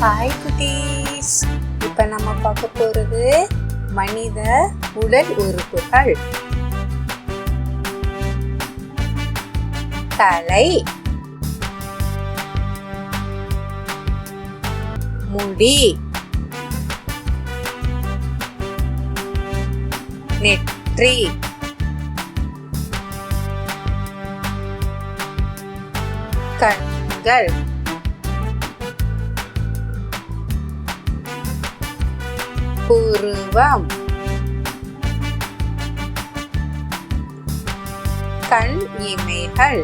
Hi குட்டீஸ், இப்போ நம்ம பார்க்க போகிறது மனித உடல் உறுப்புகள். தலை, முடி, நெற்றி, கண்கள், புருவம், கண் இமைகள்,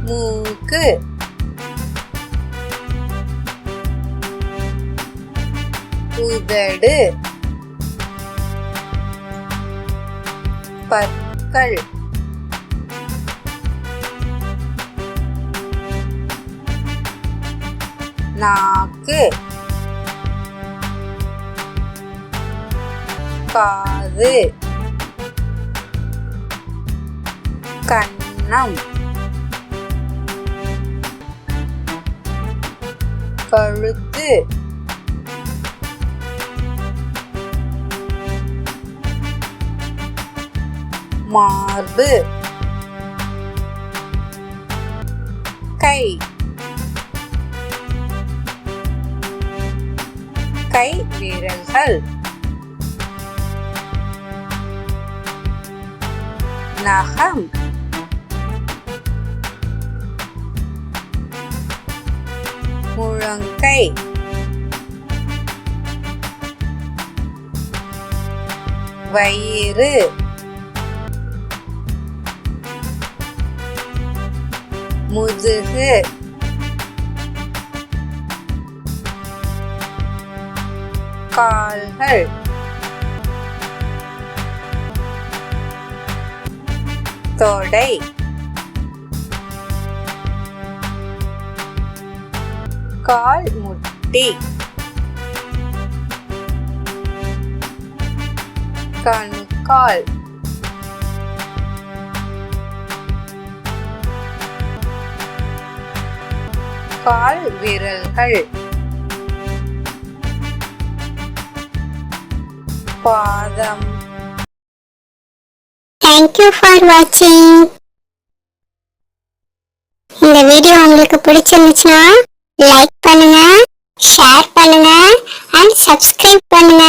மூக்கு, உதடு, பற்கள், நாக்கு, காது, கன்னம், கழுத்து, மார்பு, கை, கை விரல்கள், நகம், முழங்கை, வயிறு, முதுகு, கால்கள், தொடை, கால் முட்டி, கணுக்கால், கால் விரல்கள், பாதம். Thank you for watching. இந்த வீடியோ உங்களுக்கு பிடிச்சிருந்துச்சுன்னா லைக் பண்ணுங்க, ஷேர் பண்ணுங்க and subscribe பண்ணுங்க.